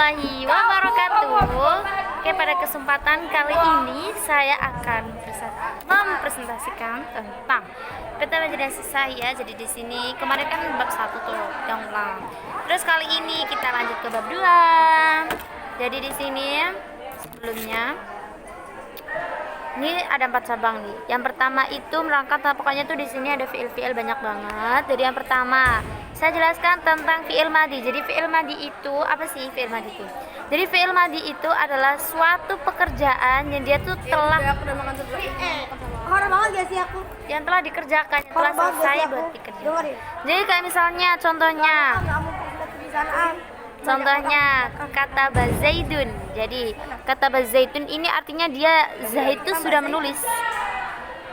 warahmatullahi wabarakatuh. Oke, pada kesempatan kali ini saya akan mempresentasikan tentang peta imajinasi saya. Jadi di sini kemarin kan bab 1 tuh yang ulang. Terus kali ini kita lanjut ke bab 2. Jadi di sini sebelumnya ini ada 4 cabang nih. Yang pertama itu merangkap, pokoknya tuh di sini ada fiil-fiil banyak banget. Jadi yang pertama saya jelaskan tentang fiil madi. Jadi fiil madi itu apa sih fiil madi itu? Jadi fiil madi itu adalah suatu pekerjaan yang dia tuh telah yang telah dikerjakan, yang telah selesai buat dikerjakan. Jadi kayak misalnya contohnya kata bazaidun. Jadi kata bazaidun ini artinya dia Zaid itu sudah menulis.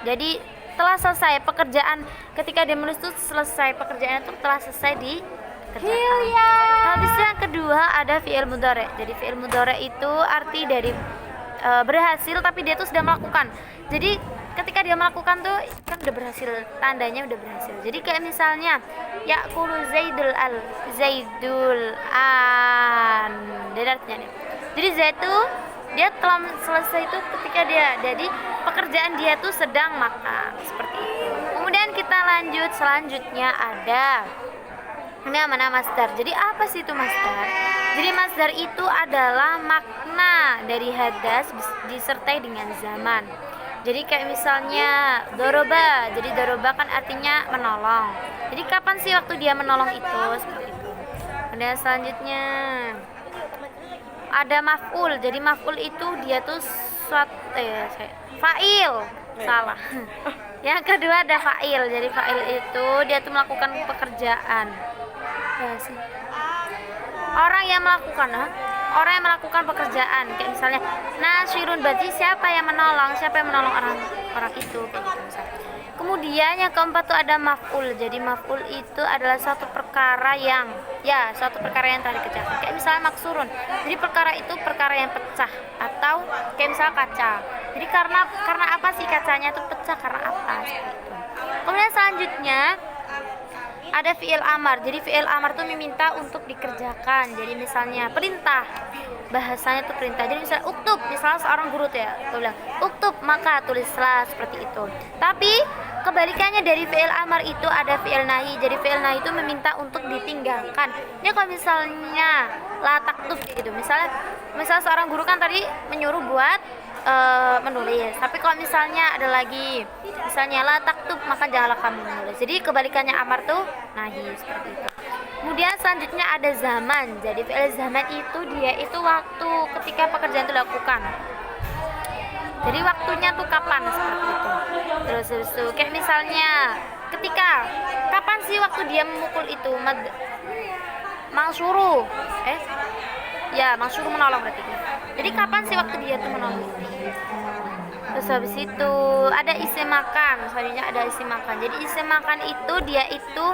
Jadi telah selesai pekerjaan, ketika dia menulis itu selesai pekerjaannya, itu telah selesai di kerjaan. Habis itu yang kedua ada fi'il mudhari'. Jadi fi'il mudhari' itu arti dari berhasil, tapi dia tuh sudah melakukan. Jadi ketika dia melakukan tuh kan udah berhasil, tandanya udah berhasil. Jadi kayak misalnya ya'kulu zaidul an. Jadi artinya nih. Jadi Zaid tuh dia telah selesai itu ketika dia, jadi pekerjaan dia tuh sedang makan, seperti itu. Kemudian kita lanjut, selanjutnya ada ini mana masdar. Jadi apa sih itu masdar? Jadi masdar itu adalah makna dari hadas disertai dengan zaman. Jadi kayak misalnya doroba. Jadi doroba kan artinya menolong. Jadi kapan sih waktu dia menolong itu, seperti itu. Kemudian selanjutnya ada maf'ul. Jadi maf'ul itu dia tuh fa'il. Salah. Yang kedua ada fa'il. Jadi fa'il itu dia tuh melakukan pekerjaan. Ya sih. Orang yang melakukan pekerjaan. Kayak misalnya nasirun, berarti siapa yang menolong orang itu, kayak gitu misalnya. Kemudian yang keempat tuh ada maf'ul. Jadi maf'ul itu adalah suatu perkara yang telah dikerjakan. Kayak misalnya maksurun. Jadi perkara itu perkara yang pecah, atau kayak misalnya kaca. Jadi karena apa sih kacanya itu pecah, karena apa, seperti itu. Kemudian selanjutnya ada fi'il amar. Jadi fi'il amar tuh meminta untuk dikerjakan. Jadi misalnya perintah, bahasanya tuh perintah. Jadi misalnya uktub, misalnya seorang guru tuh ya, dia bilang uktub, maka tulislah, seperti itu. Tapi kebalikannya dari fi'il amar itu ada fi'il nahi. Jadi fi'il nahi itu meminta untuk ditinggalkan. Ya kalau misalnya la taktub gitu. Misalnya seorang guru kan tadi menyuruh buat menulis. Tapi kalau misalnya ada lagi, misalnya la taktub, maka janganlah kamu menulis. Jadi kebalikannya amar tuh nahi, seperti itu. Kemudian selanjutnya ada zaman. Jadi fi'il zaman itu dia itu waktu ketika pekerjaan itu dilakukan. Jadi waktunya tuh kapan, seperti itu. Terus kayak misalnya kapan sih waktu dia memukul itu? Mangsuru. Mangsuru menolong berarti. Jadi kapan sih waktu dia tuh menolong? Terus habis itu ada isim makan. Selanjutnya ada isim makan. Jadi isim makan itu dia itu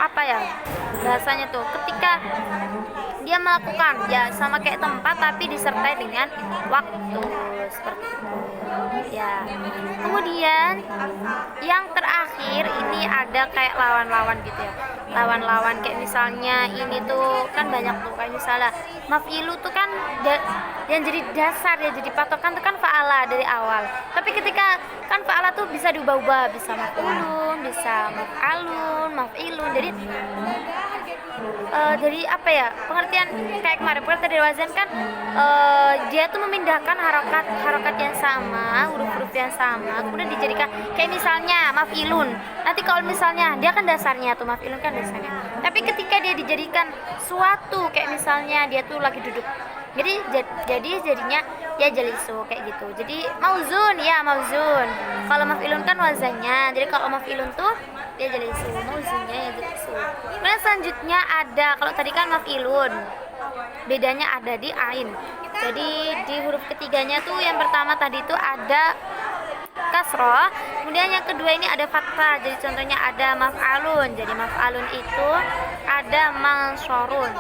apa ya? Bahasanya tuh ketika dia melakukan, ya sama kayak tempat tapi disertai dengan waktu, seperti itu. Ya. Kemudian yang terakhir ini ada kayak lawan-lawan gitu ya. Lawan-lawan kayak misalnya ini tuh kan banyak tuh, kayak misalnya maf'ilu tuh kan yang jadi dasar ya, jadi patokan tuh kan fa'ala dari awal. Tapi ketika kan fa'ala tuh bisa diubah-ubah, bisa maf'ulun, bisa maf'alun, maf'ilun. Jadi apa ya, pengertian kayak kemarin dari wazan kan dia tuh memindahkan harokat yang sama, huruf-huruf yang sama, kemudian dijadikan kayak misalnya maf'ilun. Nanti kalau misalnya dia kan dasarnya tuh maf'ilun kan dasarnya, tapi ketika dia dijadikan suatu kayak misalnya dia tuh lagi duduk, jadinya ya jalisu, kayak gitu. Jadi mauzun. Kalau maf'ilun kan wazannya. Jadi kalau maf'ilun tuh dia jalisu, mauzunnya ya jalisu. Kemudian selanjutnya ada, kalau tadi kan maf'ilun, bedanya ada di ain. Jadi di huruf ketiganya tuh yang pertama tadi itu ada kasroh, kemudian yang kedua ini ada fathah. Jadi contohnya ada maf'alun. Jadi maf'alun itu ada mansurun.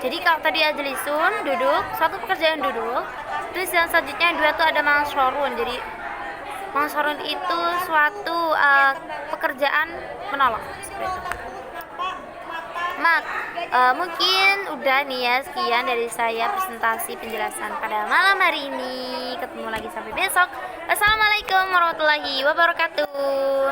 Jadi kalau tadi ajlisun duduk, satu pekerjaan duduk. Terus yang selanjutnya yang dua tuh ada mansurun. Jadi mansurun itu suatu pekerjaan menolong, seperti itu. Mungkin udah nih ya, sekian dari saya presentasi penjelasan pada malam hari ini. Ketemu lagi sampai besok. Wassalamualaikum warahmatullahi wabarakatuh.